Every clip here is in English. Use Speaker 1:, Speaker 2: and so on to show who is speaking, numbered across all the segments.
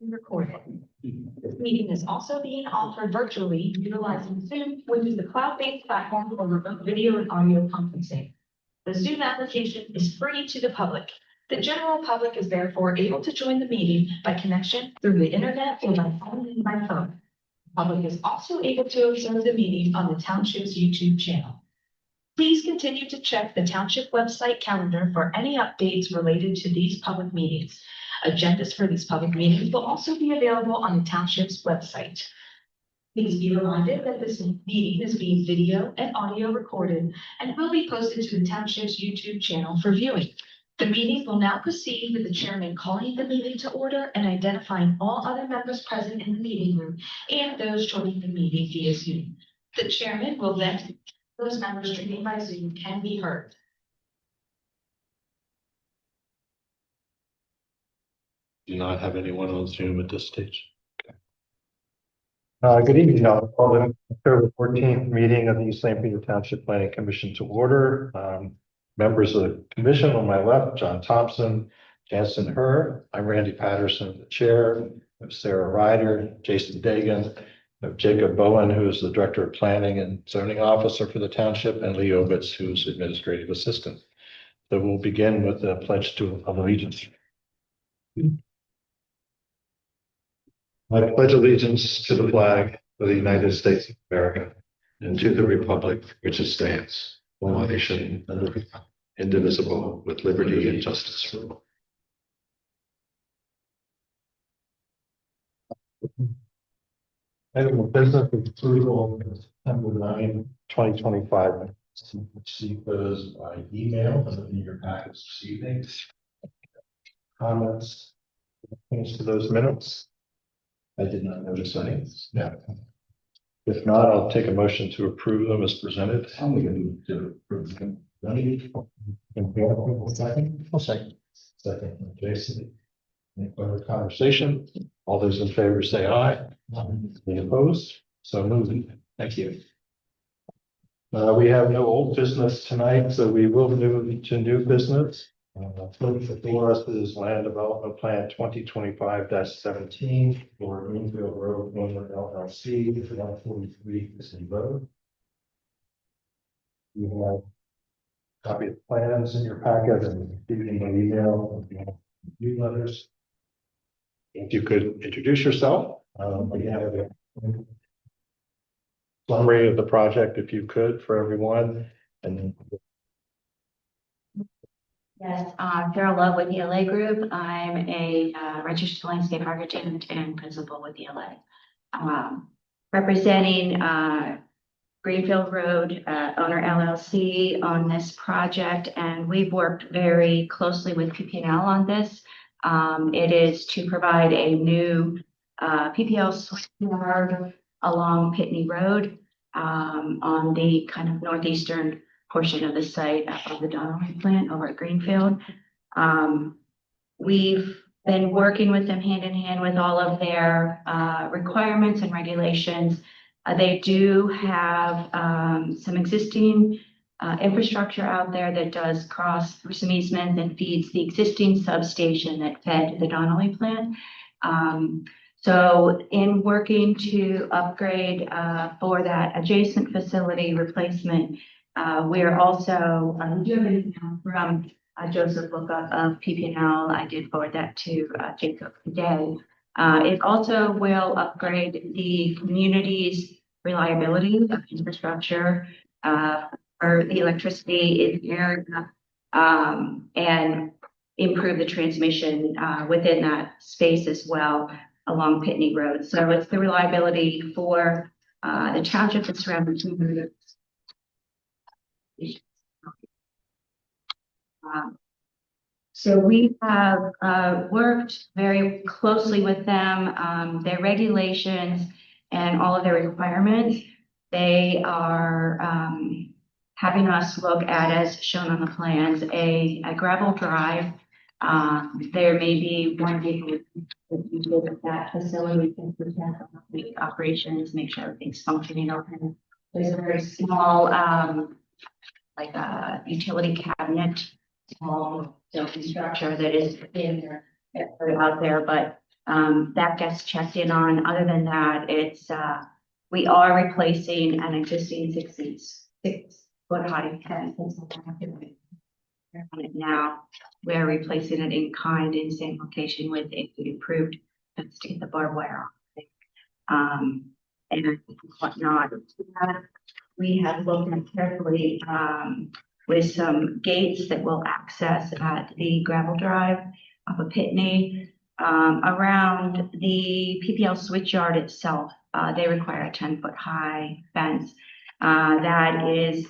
Speaker 1: Recorded. This meeting is also being offered virtually utilizing Zoom, which is a cloud-based platform for remote video and audio conferencing. The Zoom application is free to the public. The general public is therefore able to join the meeting by connection through the internet or by phone and by phone. The public is also able to observe the meeting on the township's YouTube channel. Please continue to check the township website calendar for any updates related to these public meetings. Agendas for these public meetings will also be available on the township's website. Please be reminded that this meeting is being video and audio recorded and will be posted to the township's YouTube channel for viewing. The meeting will now proceed with the chairman calling the meeting to order and identifying all other members present in the meeting room and those joining the meeting via Zoom. The chairman will then, those members joining by Zoom can be heard.
Speaker 2: Do not have anyone on Zoom at this stage.
Speaker 3: Good evening. I'll call the October 14th meeting of the East St. Peter Township Planning Commission to order. Members of the commission on my left, John Thompson, Jansen Herr. I'm Randy Patterson, the chair. I have Sarah Ryder, Jason Dagan, I have Jacob Bowen, who is the Director of Planning and Zoning Officer for the township, and Lee Obitz, who is Administrative Assistant. So we'll begin with the pledge of allegiance. I pledge allegiance to the flag of the United States of America and to the republic which it stands, one nation, indivisible, with liberty and justice for all. Item of business is approval of September 9, 2025. Receive those by email and in your packets this evening. Comments? Things to those minutes? I did not notice any. Yeah. If not, I'll take a motion to approve them as presented. I'm going to approve them. Second. I'll second. Second, Jason. Any further conversation? All those in favor say aye. Any opposed? So moved. Thank you. We have no old business tonight, so we will move to new business. Before us is Land Development Plan 2025-17 for Greenfield Road, Northern LLC, 143 City Road. You have a copy of plans in your packet and giving an email and letters. If you could introduce yourself, we have a summary of the project, if you could, for everyone, and
Speaker 4: Yes, Carol Love with ELA Group. I'm a registered landscape architect and principal with ELA. Representing Greenfield Road Owner LLC on this project, and we've worked very closely with PPL on this. It is to provide a new PPL swing yard along Pitney Road on the kind of northeastern portion of the site of the Donnelly plant over at Greenfield. We've been working with them hand in hand with all of their requirements and regulations. They do have some existing infrastructure out there that does cross through some easements and feeds the existing substation that fed the Donnelly plant. So in working to upgrade for that adjacent facility replacement, we're also, we do have an email from Joseph Luca of PPL. I did forward that to Jacob today. It also will upgrade the community's reliability of infrastructure for the electricity in the area and improve the transmission within that space as well along Pitney Road. So it's the reliability for the township and surrounding communities. So we have worked very closely with them, their regulations and all of their requirements. They are having us look at, as shown on the plans, a gravel drive. There may be one vehicle at that facility can protect the operations, make sure everything's functioning open. There's a very small like a utility cabinet, small building structure that is in there, out there, but That gets checked in on. Other than that, we are replacing an existing 6 foot high fence. On it now, we're replacing it in kind in same location with a improved fence to get the barbed wire off. And whatnot. We have looked at carefully, with some gates that will access at the gravel drive off of Pitney. Around the PPL switch yard itself, they require a 10-foot high fence. That is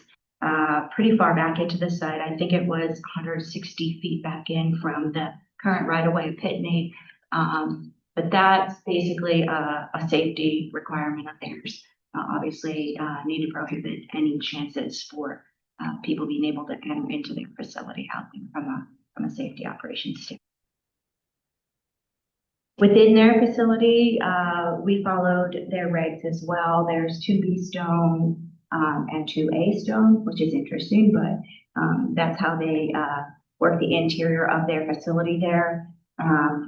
Speaker 4: pretty far back into the site. I think it was 160 feet back in from the current right-of-way of Pitney. But that's basically a safety requirement of theirs. Obviously, need to prohibit any chances for people being able to enter into their facility out there from a safety operations standpoint. Within their facility, we followed their regs as well. There's 2B stone and 2A stone, which is interesting, but that's how they work the interior of their facility there.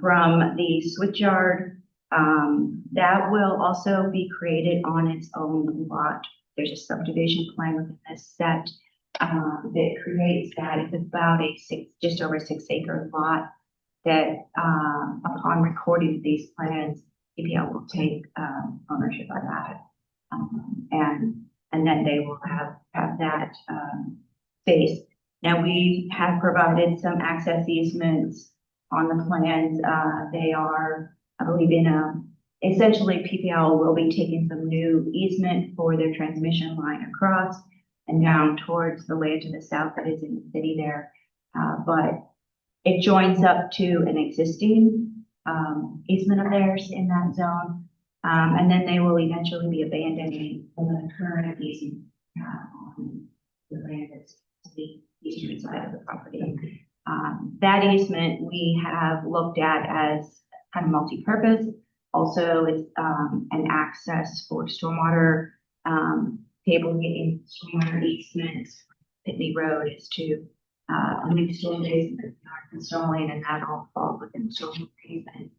Speaker 4: From the switch yard, that will also be created on its own lot. There's a subdivision plan within this set that creates that. It's about just over 6 acre lot that upon recording these plans, PPL will take ownership of that. And then they will have that space. Now we have provided some access easements on the plans. They are, I believe, essentially PPL will be taking some new easement for their transmission line across and down towards the land to the south that is in the city there. But it joins up to an existing easement of theirs in that zone. And then they will eventually be abandoning the current easement on the land that's the eastern side of the property. That easement we have looked at as kind of multi-purpose. Also, it's an access for stormwater, cabling, stormwater easements. Pitney Road is to a new storm basin that we are installing, and that all falls within the stormwater easement.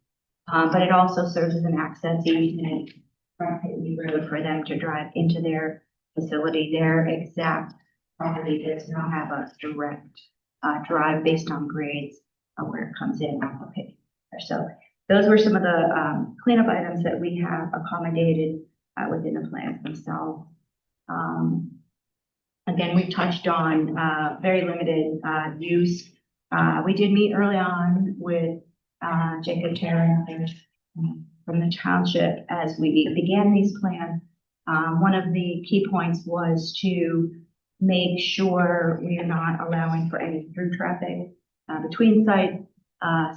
Speaker 4: But it also serves as an access easement from Pitney Road for them to drive into their facility. Their exact property does not have a direct drive based on grades where it comes in off of Pitney. So those were some of the cleanup items that we have accommodated within the plans themselves. Again, we touched on very limited use. We did meet early on with Jacob Terra and others from the township as we began these plans. One of the key points was to make sure we are not allowing for any through traffic between sites.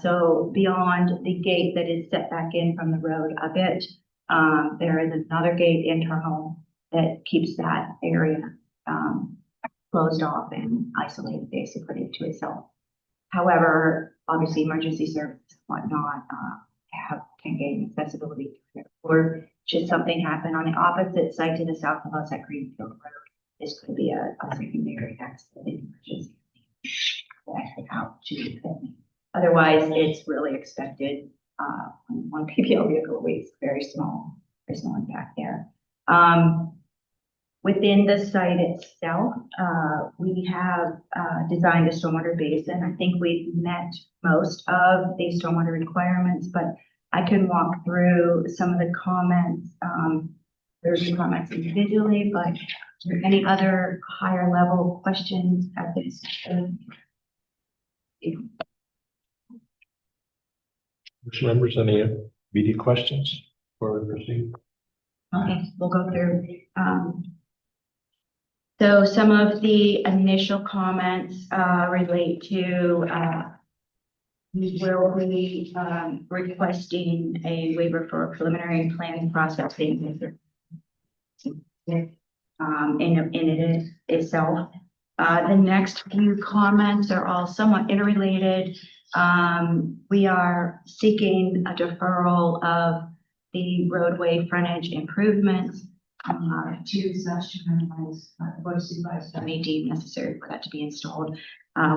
Speaker 4: So beyond the gate that is set back in from the road a bit, there is another gate into her home that keeps that area closed off and isolated basically to itself. However, obviously emergency services and whatnot can gain accessibility to it. Or should something happen on the opposite side to the south of us at Greenfield Road, this could be a secondary exit in emergency out to Pitney. Otherwise, it's really expected one PPL vehicle weighs very small impact there. Within the site itself, we have designed a stormwater basin. I think we've met most of the stormwater requirements, but I can walk through some of the comments. There's comments individually, but are there any other higher level questions at this?
Speaker 3: Members, any immediate questions for proceed?
Speaker 4: Okay, we'll go through. So some of the initial comments relate to we will be requesting a waiver for preliminary planning processing in it itself. The next few comments are all somewhat interrelated. We are seeking a deferral of the roadway frontage improvements to such time as the Board of Supervisors may deem necessary for that to be installed. I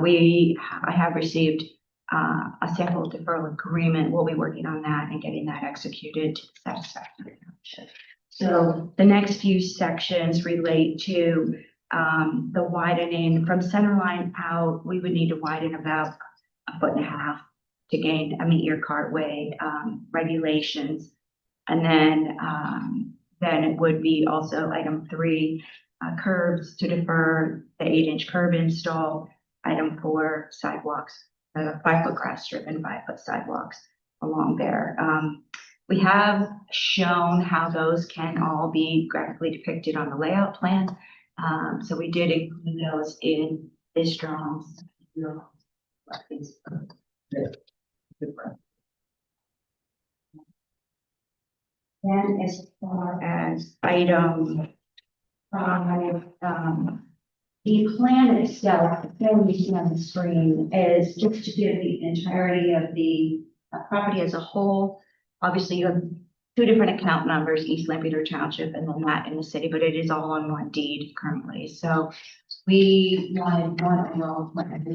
Speaker 4: have received a sample deferral agreement. We'll be working on that and getting that executed to the satisfaction of the township. So the next few sections relate to the widening from center line out. We would need to widen about 1.5 feet to gain a meet-your cartway regulations. And then it would be also item 3, curbs to defer the 8-inch curb install. Item 4, sidewalks, 5-foot grass strip and 5-foot sidewalks along there. We have shown how those can all be graphically depicted on the layout plan. So we did include those in this drawings. And as far as item 5, the plan itself, the plan we see on the screen is just to give the entirety of the property as a whole. Obviously, you have 2 different account numbers, East Lampeter Township and then that in the city, but it is all on one deed currently. So we wanted one overall plan.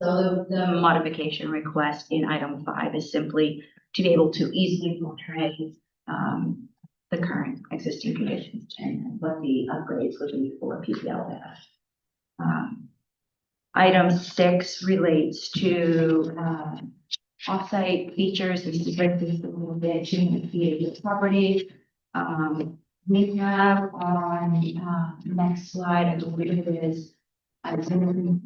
Speaker 4: So the modification request in item 5 is simply to be able to easily portray the current existing conditions and what the upgrades would be for PPL. Item 6 relates to offsite features. This is right this a little bit to the property. We have on next slide, I believe it is. Well,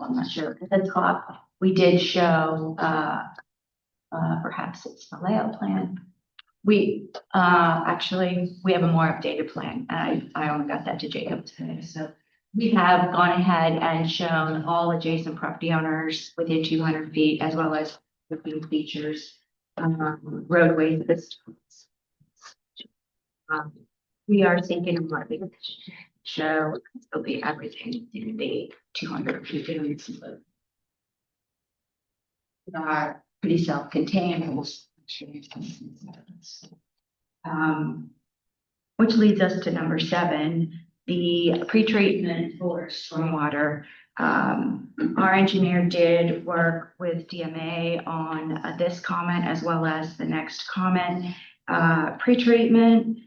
Speaker 4: I'm not sure. At the top, we did show, perhaps it's the layout plan. We actually, we have a more updated plan. I only got that to Jacob today. So we have gone ahead and shown all adjacent property owners within 200 feet, as well as the features, roadways. We are thinking of what we show it'll be everything in the 200 feet. Are pretty self-contained. Which leads us to number 7, the pretreatment for stormwater. Our engineer did work with DMA on this comment as well as the next comment. Pretreatment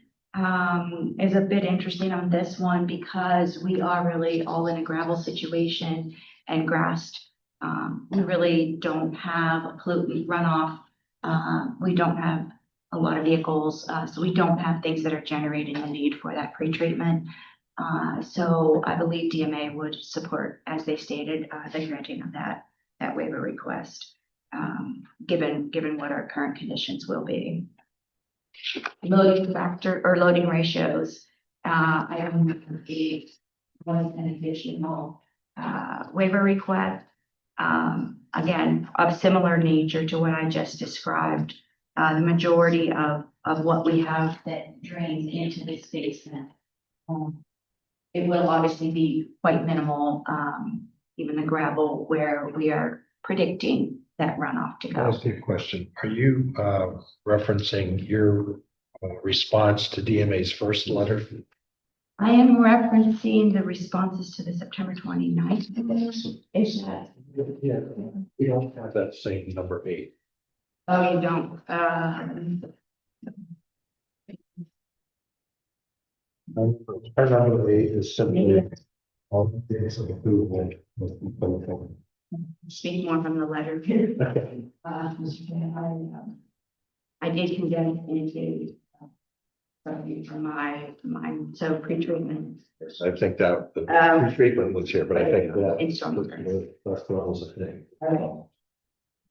Speaker 4: is a bit interesting on this one because we are really all in a gravel situation and grassed. We really don't have a pollutant runoff. We don't have a lot of vehicles, so we don't have things that are generating the need for that pretreatment. So I believe DMA would support, as they stated, the granting of that waiver request, given what our current conditions will be. Loading factor or loading ratios. I don't be was an additional waiver request. Again, of similar nature to what I just described. The majority of what we have that drains into this basement. It will obviously be quite minimal, even the gravel where we are predicting that runoff to
Speaker 3: I'll
Speaker 4: go.
Speaker 3: ask you a question. Are you referencing your response to DMA's first letter?
Speaker 4: I am referencing the responses to the September 29th. Is that?
Speaker 3: Yeah, we don't have that same number 8.
Speaker 4: Oh, you don't.
Speaker 3: Our number 8 is simply all the days of approval with the phone.
Speaker 4: Speak more from the letter here.
Speaker 3: Okay.
Speaker 4: I did condense into something from my so pretreatment.
Speaker 3: I think that the treatment was here, but I think that
Speaker 4: In stormwater.
Speaker 3: that's what was the thing.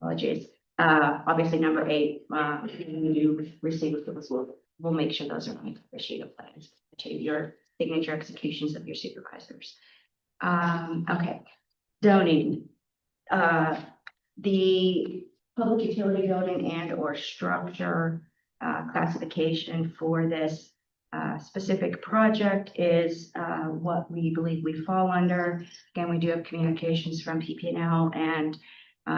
Speaker 4: Apologies. Obviously, number 8, when you receive those, we'll make sure those are on the sheet of plans to your signature executions of your supervisors. Okay, zoning. The public utility building and or structure classification for this specific project is what we believe we fall under. Again, we do have communications from PPL, and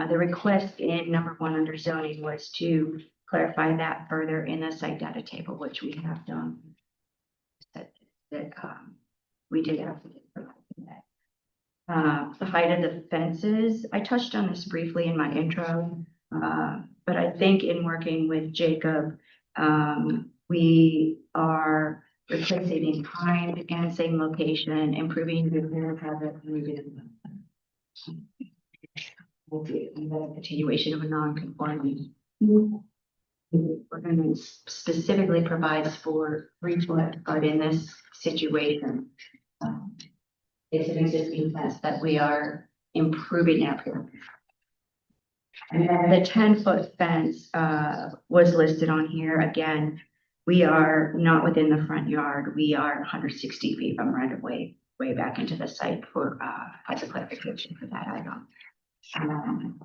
Speaker 4: the request in number 1 under zoning was to clarify that further in the site data table, which we have done. that, we did have to provide that. The height of the fences, I touched on this briefly in my intro, but I think in working with Jacob, we are replacing in kind, again, same location, improving the repair habit, will be a continuation of a non-conforming. We're going to specifically provide for 3 foot, but in this situation, it's an existing fence that we are improving up here. And then the 10-foot fence was listed on here. Again, we are not within the front yard. We are 160 feet from right of way back into the site for as a clarification for that item. And then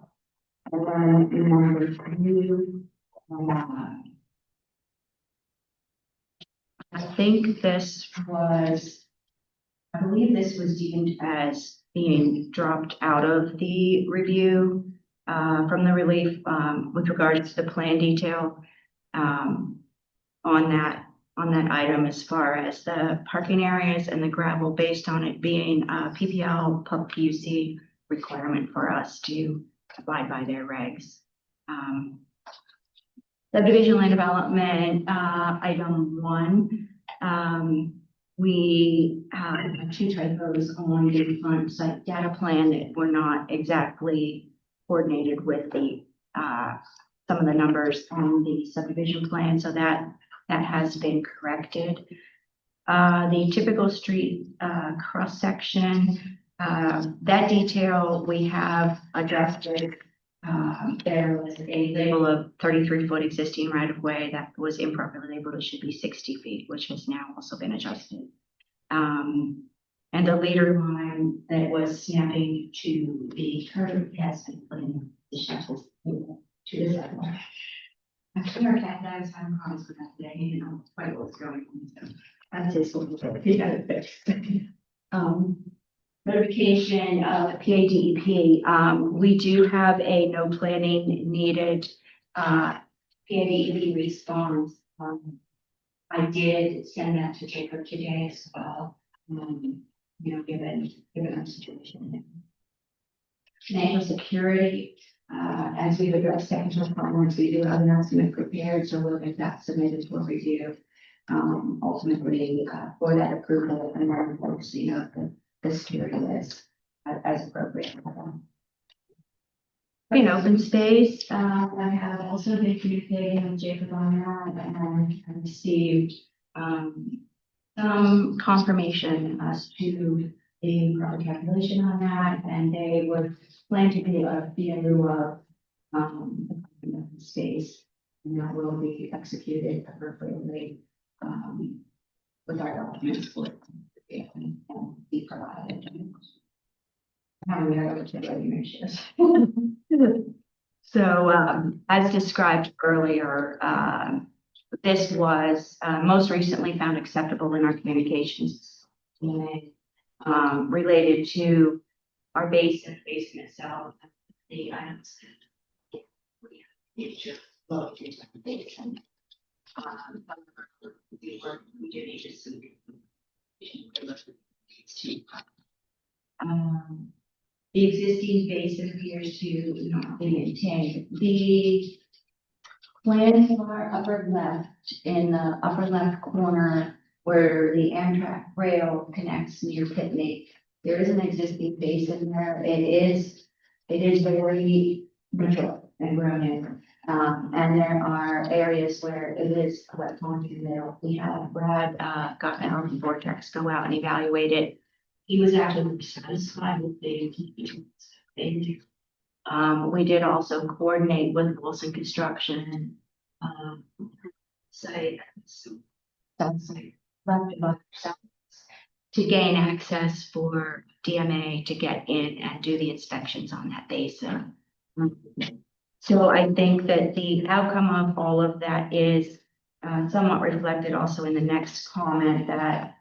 Speaker 4: number 2, I believe this was deemed as being dropped out of the review from the relief with regards to the plan detail on that item as far as the parking areas and the gravel based on it being a PPL pub PUC requirement for us to abide by their regs. Subdivision land development, item 1. We have 2 typos on the front site data plan that were not exactly coordinated with the some of the numbers on the subdivision plan, so that has been corrected. The typical street cross section, that detail we have adjusted. There was a label of 33-foot existing right of way that was improperly labeled. It should be 60 feet, which has now also been adjusted. And the leader line that was snapping to the curb has been put in the shuttles to the sidewalk. Actually, our cat guys had a promise for that today. He didn't know quite what was going on. So that's his one. He got it fixed. Notification of PADEP. We do have a no planning needed PADEP response. I did send that to Jacob today as well. Given our situation. National security, as we've addressed technical problems, we do have an estimate prepared, so we'll get that submitted for review. Ultimately, for that approval, and then focusing of the security list as appropriate. In open space, I have also been communicating with Jacob on that, and I received some confirmation as to the proper calculation on that, and they would plan to be in lieu of the open space, and that will be executed appropriately with our documents for it and be provided. So, as described earlier, this was most recently found acceptable in our communications related to our basement itself. The items we do need to see. The existing basin appears to not be maintained. The plan for upper left, in the upper left corner where the Amtrak rail connects near Pitney, there is an existing basin there. It is very mature and grown in. And there are areas where it is a wet pond in the middle. We had Brad got our vortex go out and evaluate it. He was actually satisfied with the we did also coordinate with Wilson Construction site to gain access for DMA to get in and do the inspections on that basin. So I think that the outcome of all of that is somewhat reflected also in the next comment, that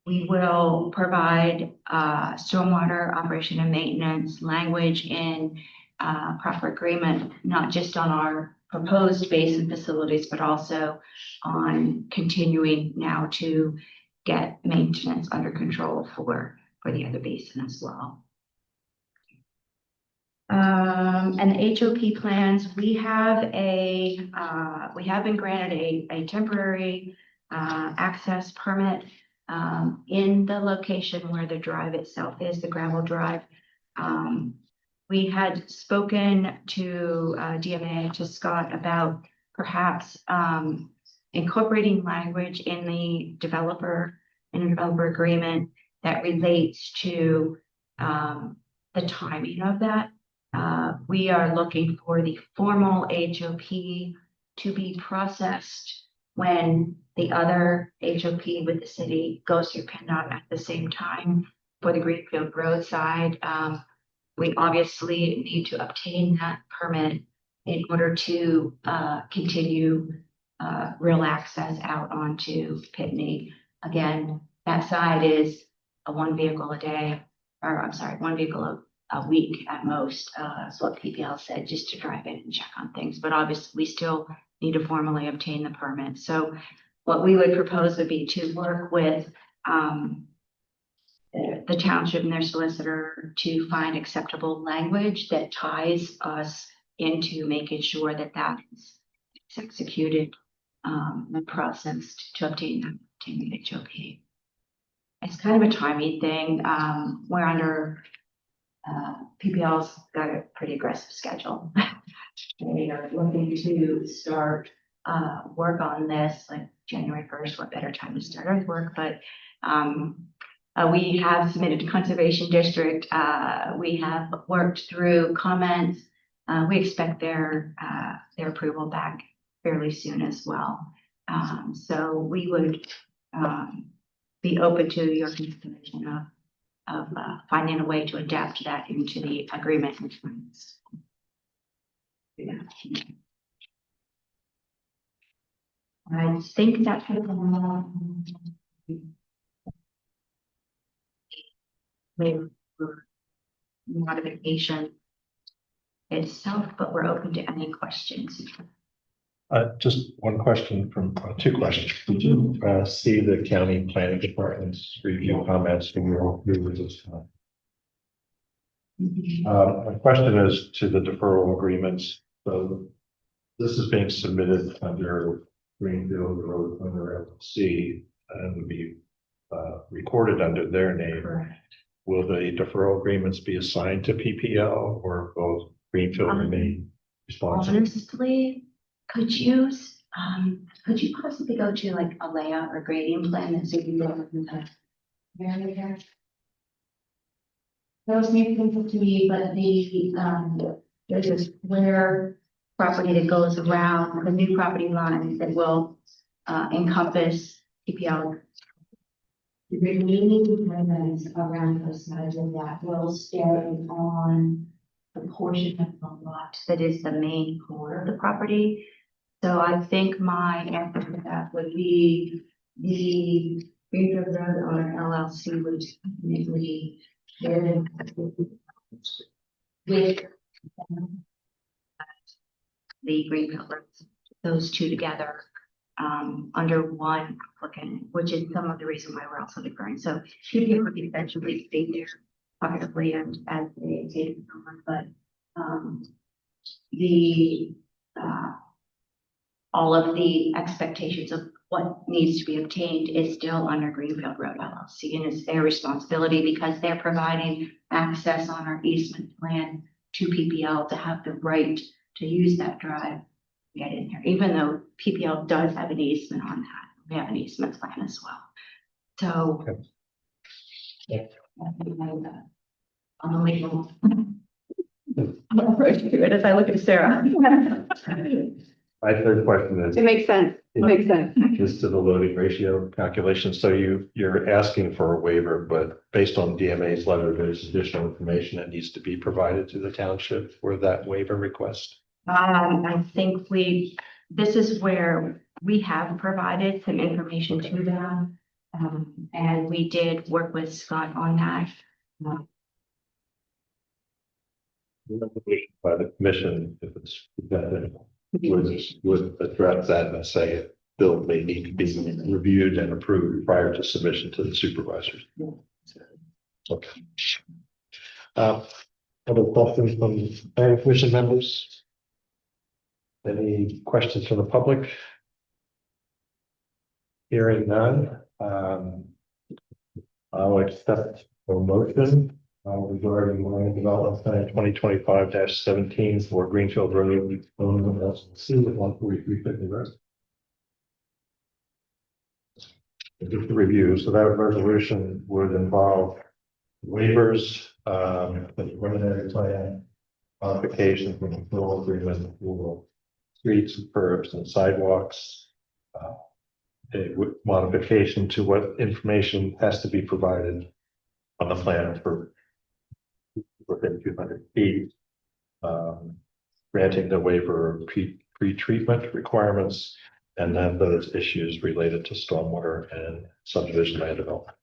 Speaker 4: we will provide stormwater operation and maintenance language in proper agreement, not just on our proposed basin facilities, but also on continuing now to get maintenance under control for the other basin as well. And the HOP plans, we have been granted a temporary access permit in the location where the drive itself is, the gravel drive. We had spoken to DMA, to Scott, about perhaps incorporating language in the developer agreement that relates to the timing of that. We are looking for the formal HOP to be processed when the other HOP with the city goes through PennDOT at the same time for the Greenfield Road side. We obviously need to obtain that permit in order to continue real access out onto Pitney. Again, that side is a one vehicle a week at most. That's what PPL said, just to drive in and check on things. But obviously, we still need to formally obtain the permit. So what we would propose would be to work with the township and their solicitor to find acceptable language that ties us into making sure that that is executed and processed to obtain the HOP. It's kind of a timing thing. We're under PPL's got a pretty aggressive schedule. They are looking to start work on this like January 1st. What better time to start our work? But we have submitted to Conservation District. We have worked through comments. We expect their approval back fairly soon as well. So we would be open to your consideration of finding a way to adapt that into the agreement. Yeah. I think that's modification itself, but we're open to any questions.
Speaker 3: Just one question two questions. Did you see the county planning department's review comments from your review this time? My question is to the deferral agreements. So this is being submitted under Greenfield Road under LLC and would be recorded under their name.
Speaker 4: Correct.
Speaker 3: Will the deferral agreements be assigned to PPL or both Greenfield remain responsible?
Speaker 4: Honestly, could you possibly go to like a layout or grading plan and see if you go there? Those need to come to me, but there's a square property that goes around the new property line that will encompass PPL. The remaining limits around the sides of that will stay on the portion of the lot that is the main core of the property. So I think my answer to that would be the Greenfield Road owner LLC would definitely with the Greenfield Road, those two together under one applicant, which is some of the reason why we're also deferring. So people would eventually stay there pocket of land as they take over, but all of the expectations of what needs to be obtained is still under Greenfield Road LLC, and it's their responsibility because they're providing access on our easement plan to PPL to have the right to use that drive, get in there, even though PPL does have an easement on that. We have an easement plan as well. So
Speaker 3: Okay.
Speaker 4: on the legal approach to it as I look at Sarah.
Speaker 3: My third question is.
Speaker 5: It makes sense. It makes sense.
Speaker 3: Is to the loading ratio calculation. So you're asking for a waiver, but based on DMA's letter, there's additional information that needs to be provided to the township for that waiver request.
Speaker 4: I think this is where we have provided some information to them. And we did work with Scott on that.
Speaker 3: By the commission, if it's would address that and say bill may need to be reviewed and approved prior to submission to the supervisors. Okay. Other questions from planning commission members? Any questions from the public? Hearing none, I'll accept a motion regarding land development plan 2025-17 for Greenfield Road, LLC with 143 Pitney Road. Just a review, so that resolution would involve waivers, the preliminary plan, modifications from the full agreement for streets, curbs, and sidewalks. A modification to what information has to be provided on the plan for within 200 feet. Granting the waiver of pre-treatment requirements, and then those issues related to stormwater and subdivision land development.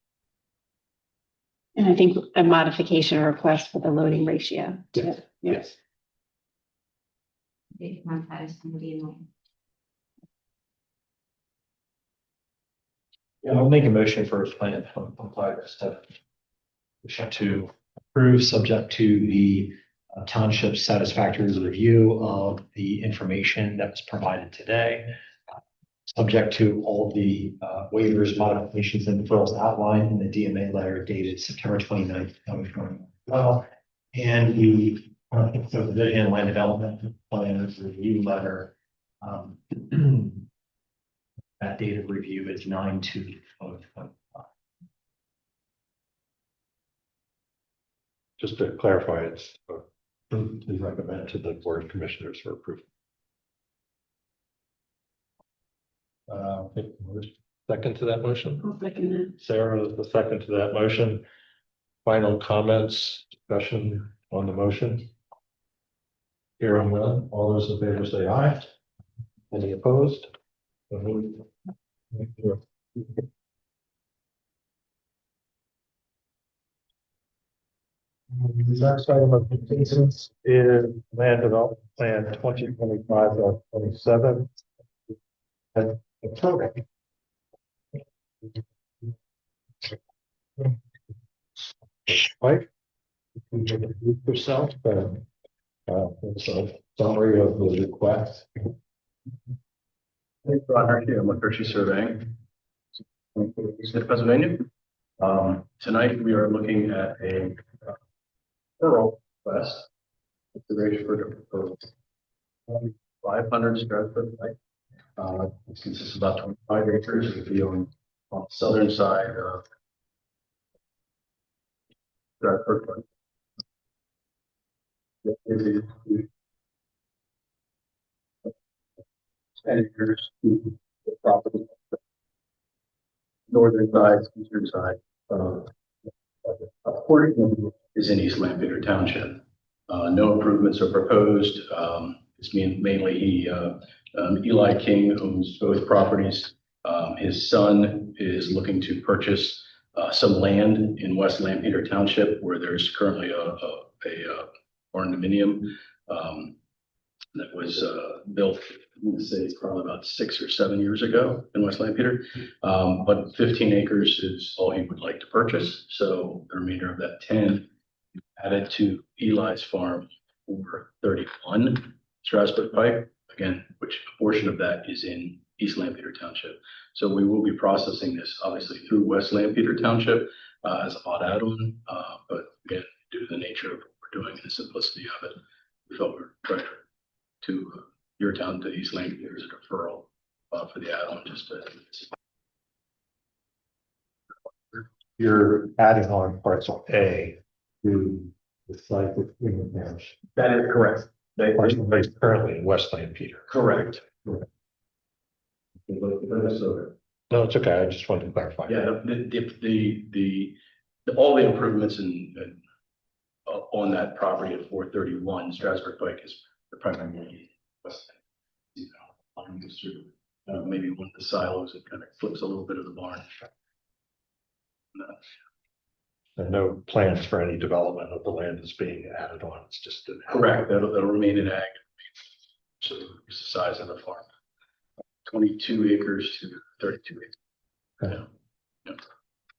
Speaker 5: And I think a modification request for the loading ratio.
Speaker 3: Yes. Yes.
Speaker 4: They want that as somebody in
Speaker 6: Yeah, I'll make a motion for a plan from compliance to approve, subject to the township's satisfactory review of the information that was provided today. Subject to all the waivers, modifications, and deferrals outlined in the DMA letter dated September 29th, 2020. Well, and the subdivision and land development plan review letter. That date of review is 9/2/2025.
Speaker 3: Just to clarify, it's please recommend to the board of commissioners for approval. Second to that motion?
Speaker 5: I'll second that.
Speaker 3: Sarah is the second to that motion. Final comments, discussion on the motion? Hearing none, all those in favor say aye. Any opposed? So moved. Thank you. The next item of business is land development plan 2025-27. Mike, you can introduce yourself, it's a summary of the request.
Speaker 7: Hey, Ron Hershey, I'm with Hershey Surveying, State of Pennsylvania. Tonight we are looking at a rural request. Consideration for 500 square foot site. It consists of about 25 acres. It would be on the southern side of Stratford Pike. Acres to the property. Northern side, eastern side. A portion is in East Lampeter Township. No improvements are proposed. It's mainly Eli King owns both properties. His son is looking to purchase some land in West Lampeter Township where there's currently a barn-dominium that was built, I'm going to say it's probably about 6 or 7 years ago in West Lampeter. But 15 acres is all he would like to purchase. So the remainder of that 10 added to Eli's farm for 31 Strasburg Pike, again, which a portion of that is in East Lampeter Township. So we will be processing this obviously through West Lampeter Township as a odd add-on, but again, due to the nature of what we're doing and the simplicity of it, we felt we were right to your town to East Lampeter as a deferral for the add-on. Just to
Speaker 3: You're adding on parcel A to the site with Greenwood Township.
Speaker 7: that is correct.
Speaker 3: Parcel A is currently in West Lampeter.
Speaker 7: Correct.
Speaker 3: No, it's okay. I just wanted to clarify.
Speaker 7: Yeah, all the improvements on that property at 431 Strasburg Pike is the primary west. Line goes through maybe one of the silos. It kind of flips a little bit of the barn.
Speaker 3: And no plans for any development of the land is being added on. It's just
Speaker 7: Correct. That'll remain in ag. So it's the size of the farm. 22 acres to 32 acres.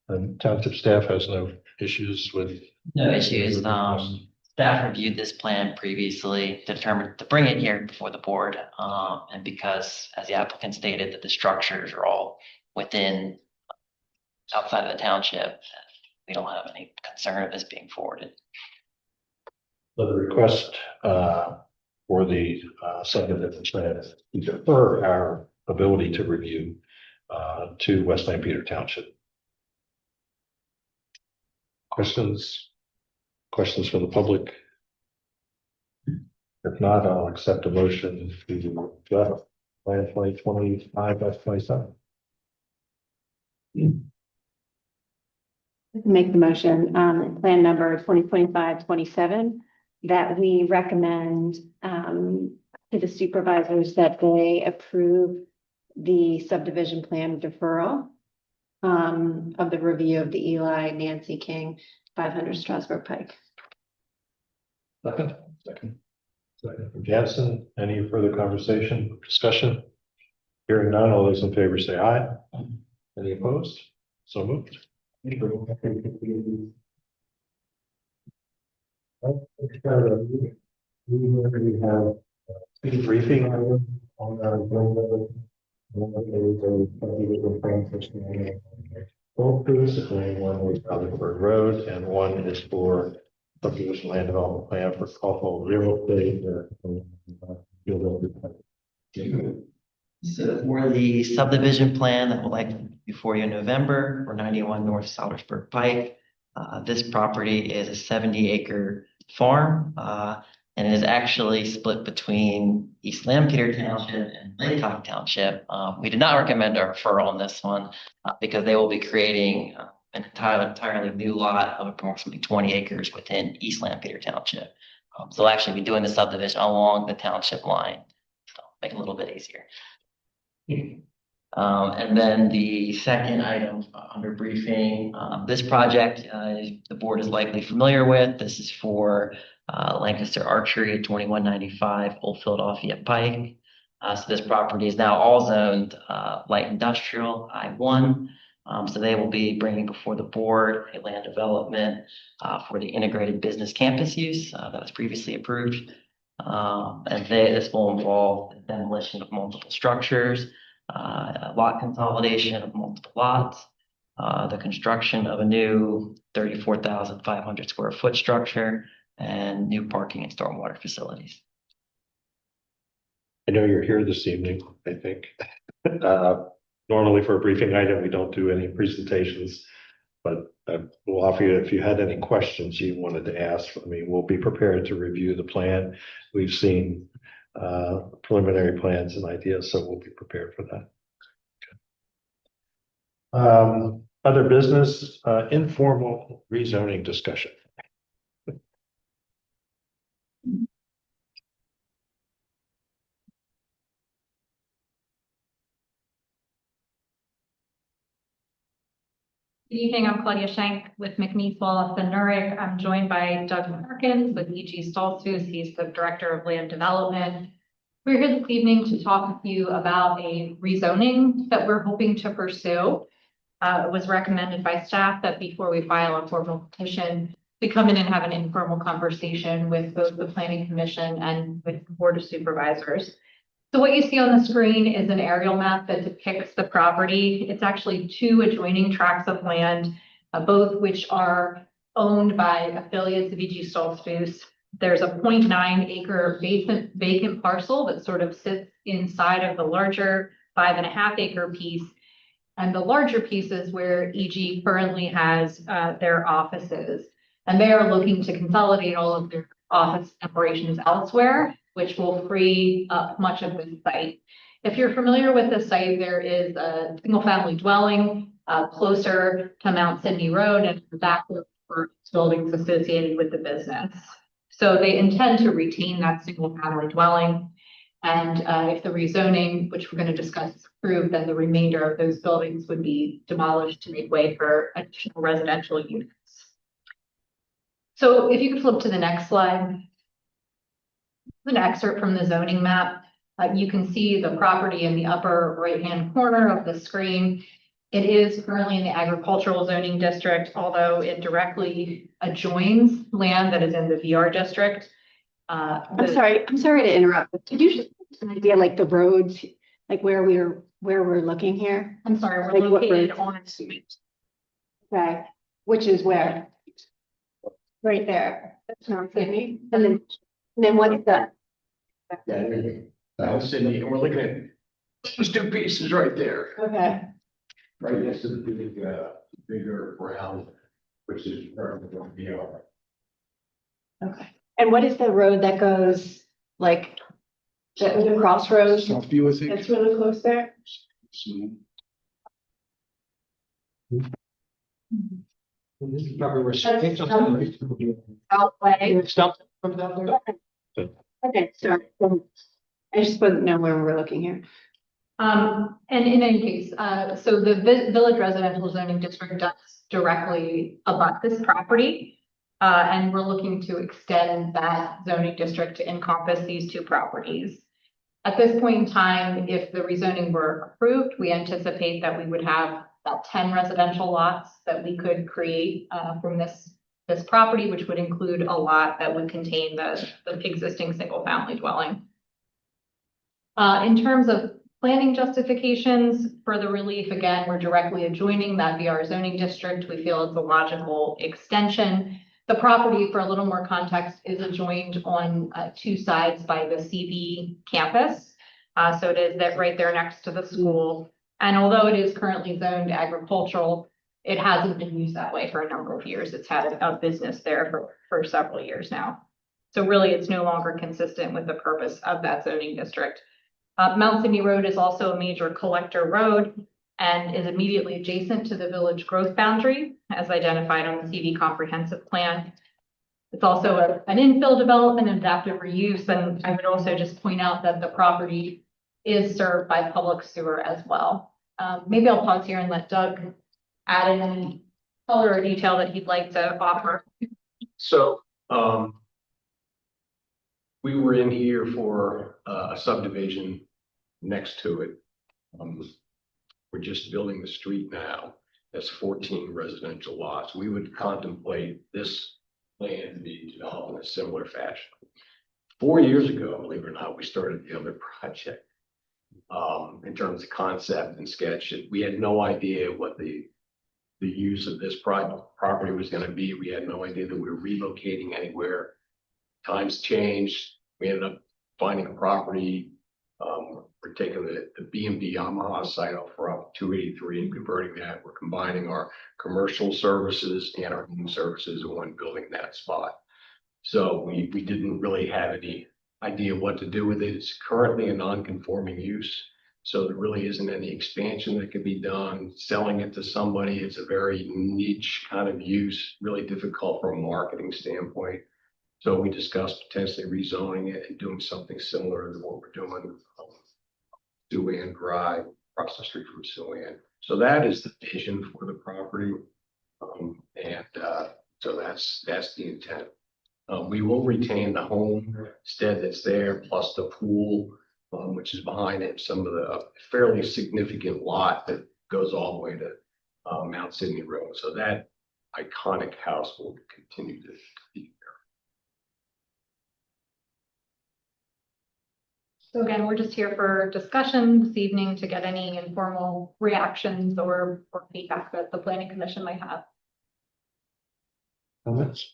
Speaker 3: And township staff has no issues with.
Speaker 8: No issues. Staff reviewed this plan previously, determined to bring it here before the board. And because, as the applicant stated, that the structures are all within, outside of the township, we don't have any concern of this being forwarded.
Speaker 3: So the request for the subdivision plan to defer our ability to review to West Lampeter Township. Questions from the public? If not, I'll accept a motion to draft plan 2025/27.
Speaker 5: Make the motion, plan number 2025-27, that we recommend to the supervisors that they approve the subdivision plan deferral of the review of the Eli Nancy King 500 Strasburg Pike.
Speaker 3: Second. Second from Jansen. Any further conversation, discussion? Hearing none, all those in favor say aye. Any opposed? So moved. We have a briefing on our both crews, one is Rutherford Road and one is for subdivision land development plan for Coffell Real Estate.
Speaker 8: So for the subdivision plan that will likely be before you in November for 91 North Saldersburg Pike. This property is a 70-acre farm, and it is actually split between East Lampeter Township and Laycock Township. We did not recommend a referral on this one because they will be creating an entirely new lot of approximately 20 acres within East Lampeter Township. So we'll actually be doing the subdivision along the township line, so make it a little bit easier. And then the second item under briefing, this project, the board is likely familiar with. This is for Lancaster Archery at 2195 Old Philadelphia Pike. So this property is now all zoned light industrial I1. So they will be bringing before the board a land development for the integrated business campus use that was previously approved. And this will involve demolition of multiple structures, lot consolidation of multiple lots, the construction of a new 34,500 square foot structure, and new parking and stormwater facilities.
Speaker 3: I know you're here this evening, I think. Normally for a briefing item, we don't do any presentations, but we'll offer you, if you had any questions you wanted to ask, I mean, we'll be prepared to review the plan. We've seen preliminary plans and ideas, so we'll be prepared for that. Other business, informal rezoning discussion.
Speaker 9: Good evening, I'm Claudia Schenk with McNeese Wallace and Nurick. I'm joined by Doug Perkins with E.G. Stoltzfus. He's the Director of Land Development. We're here this evening to talk with you about a rezoning that we're hoping to pursue. It was recommended by staff that before we file a formal petition, we come in and have an informal conversation with both the Planning Commission and with the Board of Supervisors. So what you see on the screen is an aerial map that depicts the property. It's actually two adjoining tracts of land, both which are owned by affiliates of E.G. Stoltzfus. There's a 0.9 acre vacant parcel that sort of sits inside of the larger 5.5 acre piece. And the larger piece is where E.G. currently has their offices. And they are looking to consolidate all of their office operations elsewhere, which will free up much of the site. If you're familiar with the site, there is a single family dwelling closer to Mount Sydney Road and back for buildings associated with the business. So they intend to retain that single family dwelling. And if the rezoning, which we're going to discuss, is approved, then the remainder of those buildings would be demolished to make way for additional residential units. So if you could flip to the next slide. An excerpt from the zoning map. You can see the property in the upper right-hand corner of the screen. It is currently in the agricultural zoning district, although it directly adjoins land that is in the VR district.
Speaker 5: I'm sorry to interrupt, but could you just give us an idea, like the roads, like where we're looking here?
Speaker 9: I'm sorry, we're
Speaker 5: Like what
Speaker 9: located
Speaker 5: roads?
Speaker 9: on,
Speaker 5: Okay, which is where? Right there. That's Mount Sydney, and then what's that?
Speaker 7: Mount Sydney, and we're looking at those two pieces right there.
Speaker 5: Okay,
Speaker 7: Right next to the bigger brown, which is VR.
Speaker 5: okay. And what is the road that goes, like, the crossroads?
Speaker 7: Southview, I think.
Speaker 5: That's really close there? Outway. Okay, sorry. I just wouldn't know where we're looking here.
Speaker 9: and in any case, so the village residential zoning district does directly abut this property. And we're looking to extend that zoning district to encompass these two properties. At this point in time, if the rezoning were approved, we anticipate that we would have about 10 residential lots that we could create from this property, which would include a lot that would contain the existing single-family dwelling. In terms of planning justifications for the relief, again, we're directly adjoining that VR zoning district. We feel it's a logical extension. The property, for a little more context, is adjoined on two sides by the CB campus. So it is that right there next to the school. And although it is currently zoned agricultural, it hasn't been used that way for a number of years. It's had a business there for several years now. So really, it's no longer consistent with the purpose of that zoning district. Mount Sydney Road is also a major collector road and is immediately adjacent to the village growth boundary as identified on the CV comprehensive plan. It's also an infill development and adaptive reuse. And I would also just point out that the property is served by public sewer as well. Maybe I'll pause here and let Doug add in any color or detail that he'd like to offer.
Speaker 7: So, we were in here for a subdivision next to it. We're just building the street now. That's 14 residential lots. We would contemplate this land to be developed in a similar fashion. 4 years ago, believe it or not, we started the other project. In terms of concept and sketch, we had no idea what the use of this property was going to be. We had no idea that we were relocating anywhere. Times changed. We ended up finding a property. We're taking the B&B Yamaha site off Route 283 and converting that. We're combining our commercial services and our home services in one building that spot. So we didn't really have any idea what to do with it. It's currently a non-conforming use. So there really isn't any expansion that could be done. Selling it to somebody, it's a very niche kind of use, really difficult from a marketing standpoint. So we discussed potentially rezoning it and doing something similar to what we're doing. Siouxland Drive, across the street from Siouxland. So that is the vision for the property. So that's the intent. We will retain the homestead that's there, plus the pool, which is behind it, some of the fairly significant lot that goes all the way to Mount Sydney Road. So that iconic house will continue to be
Speaker 9: So again, we're just here for discussion this evening to get any informal reactions or feedback that the planning commission might have.
Speaker 3: Comments?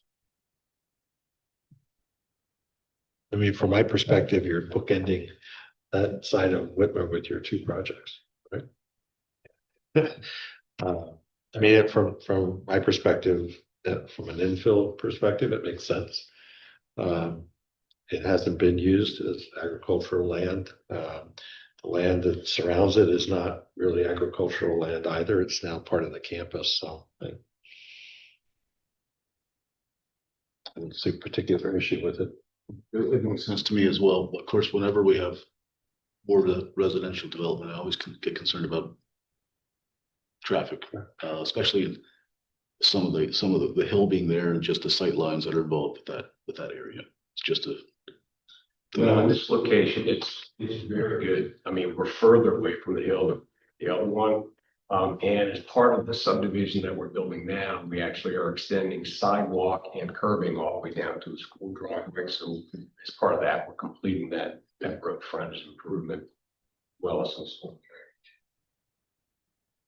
Speaker 3: I mean, from my perspective, you're bookending that side of Whitmer with your two projects, right? I mean, from my perspective, from an infill perspective, it makes sense. It hasn't been used as agricultural land. The land that surrounds it is not really agricultural land either. It's now part of the campus, so I don't see a particular issue with it.
Speaker 10: It makes sense to me as well. Of course, whenever we have more residential development, I always get concerned about traffic, especially some of the hill being there and just the sight lines that are involved with that area. It's just the-
Speaker 11: this location, it's very good. I mean, we're further away from the hill than the other one. And as part of the subdivision that we're building now, we actually are extending sidewalk and curbing all the way down to the school driveway. So as part of that, we're completing that road frontage improvement. Well, as some school.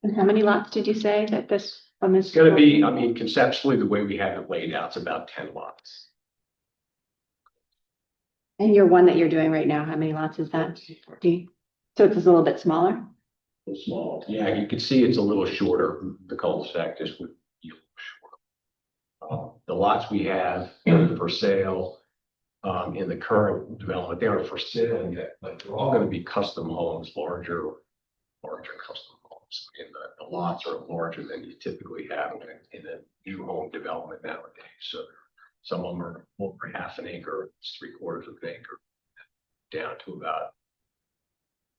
Speaker 5: And how many lots did you say that this, on this?
Speaker 11: It's gonna be, I mean, conceptually, the way we have it laid out, it's about 10 lots.
Speaker 5: And your one that you're doing right now, how many lots is that? So it's a little bit smaller?
Speaker 11: Small. Yeah, you can see it's a little shorter. The cul-de-sac just would be a little shorter. The lots we have for sale in the current development, they are for sale yet, but they're all going to be custom homes, larger custom homes. And the lots are larger than you typically have in a new home development nowadays. So some of them are over half an acre, 3/4 of an acre, down to about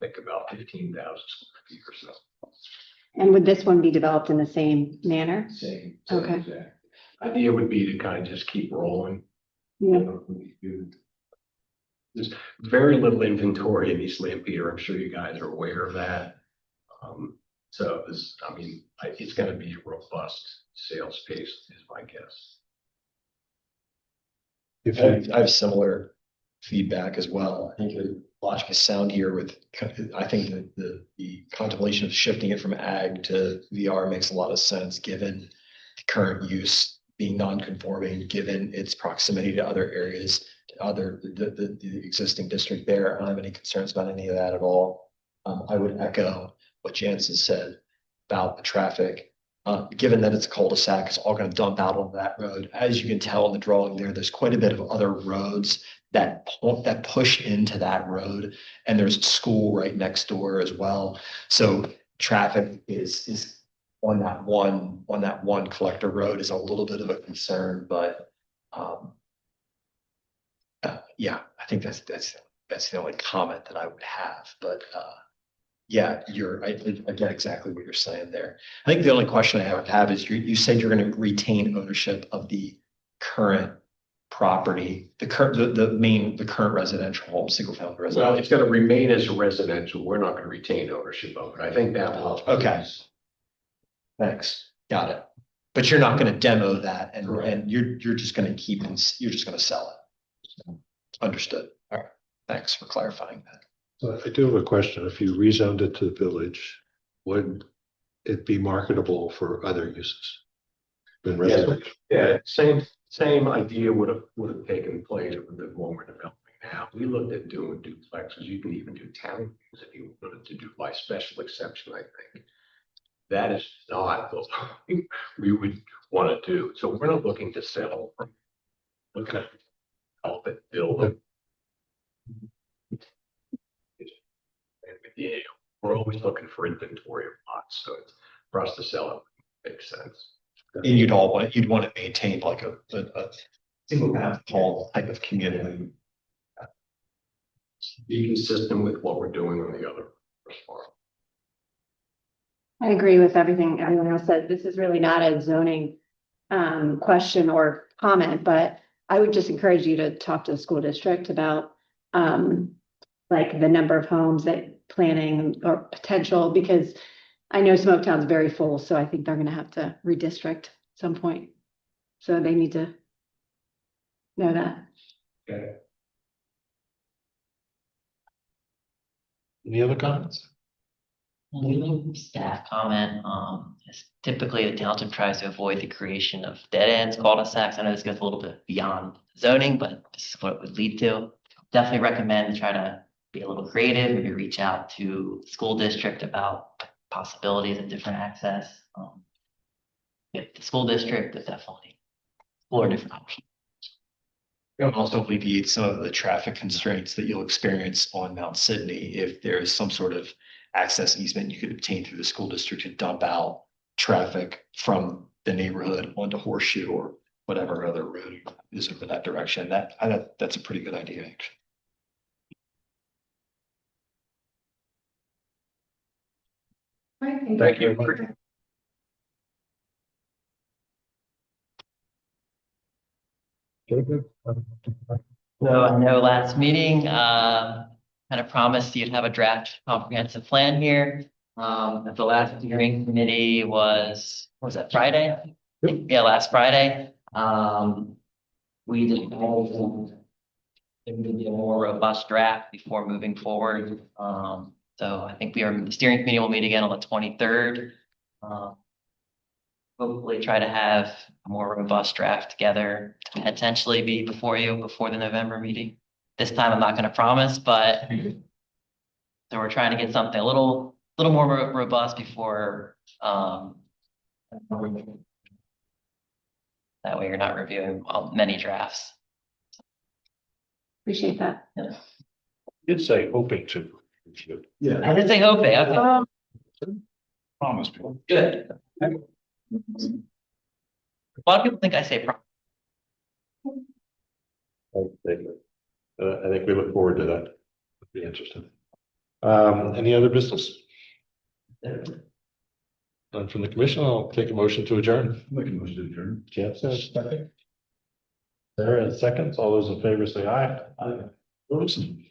Speaker 11: 15,000 square feet or so.
Speaker 5: And would this one be developed in the same manner?
Speaker 11: Same.
Speaker 5: Okay.
Speaker 11: Exact. Idea would be to kind of just keep rolling.
Speaker 5: Yeah.
Speaker 11: There's very little inventory in East Lampeter. I'm sure you guys are aware of that. So this, I mean, it's gonna be a robust sales pace is my guess.
Speaker 3: If
Speaker 6: I
Speaker 3: you,
Speaker 6: have similar feedback as well. I think the logic is sound here with, I think that the contemplation of shifting it from ag to VR makes a lot of sense, given the current use being non-conforming, given its proximity to other areas, to the existing district there. I don't have any concerns about any of that at all. I would echo what Jansen said about the traffic. Given that it's a cul-de-sac, it's all going to dump out on that road. As you can tell in the drawing there's quite a bit of other roads that push into that road, and there's a school right next door as well. So traffic is on that one collector road is a little bit of a concern, but yeah, I think that's the only comment that I would have. But yeah, I get exactly what you're saying there. I think the only question I would have is you said you're going to retain ownership of the current property, the current residential home, single family
Speaker 11: Well,
Speaker 6: residential.
Speaker 11: it's gonna remain as a residential. We're not gonna retain ownership of it. I think that will.
Speaker 6: Okay. Thanks. Got it. But you're not going to demo that and
Speaker 11: Correct.
Speaker 6: you're just going to you're just going to sell it. Understood. All right. Thanks for clarifying that.
Speaker 2: So I do have a question. If you rezoned it to the village, would it be marketable for other uses? Than
Speaker 11: Yes.
Speaker 2: residential?
Speaker 11: Yeah, same idea would have taken place with the one we're developing now. We looked at doing duplexes. You can even do townhomes if you wanted to do by special exception, I think. That is not what we would want to do. So we're not looking to sell. Looking at help it build it. Yeah, we're always looking for inventory of lots, so it's for us to sell it makes sense.
Speaker 6: And you'd want to maintain like a single path home type of community.
Speaker 11: Be consistent with what we're doing on the other.
Speaker 5: I agree with everything everyone else said. This is really not a zoning question or comment, but I would just encourage you to talk to the school district about like the number of homes that planning or potential, because I know Smoketown's very full, so I think they're gonna have to redistrict at some point. So they need to know that.
Speaker 11: Okay.
Speaker 2: Any other comments?
Speaker 8: Staff comment, is typically the township tries to avoid the creation of dead ends, cul-de-sacs. I know this goes a little bit beyond zoning, but this is what it would lead to. Definitely recommend to try to be a little creative, maybe reach out to the school district about possibilities of different access. If the school district is definitely explore different options.
Speaker 6: It would also alleviate some of the traffic constraints that you'll experience on Mount Sydney if there is some sort of access easement you could obtain through the school district to dump out traffic from the neighborhood onto Horseshoe or whatever other road is over that direction. That's a pretty good idea, actually.
Speaker 11: Thank you.
Speaker 8: So I know last meeting, kind of promised you'd have a draft comprehensive plan here. At the last steering committee was that Friday? Yeah, last Friday. We did there would be a more robust draft before moving forward. So I think the steering committee will meet again on the 23rd. Hopefully try to have a more robust draft together to potentially be before you before the November meeting. This time I'm not going to promise, but so we're trying to get something a little more robust before, that way you're not reviewing many drafts.
Speaker 5: Appreciate that.
Speaker 3: You'd say hoping to.
Speaker 10: Yeah.
Speaker 8: I did say hoping, okay,
Speaker 10: Promise people.
Speaker 8: good. A lot of people think I say
Speaker 3: I think we look forward to that. It'd be interesting. Any other business? None from the commission. I'll take a motion to adjourn.
Speaker 10: Make a motion to adjourn.
Speaker 3: Jansen, second. Sarah, seconds. All those in favor say aye.
Speaker 10: Wilson.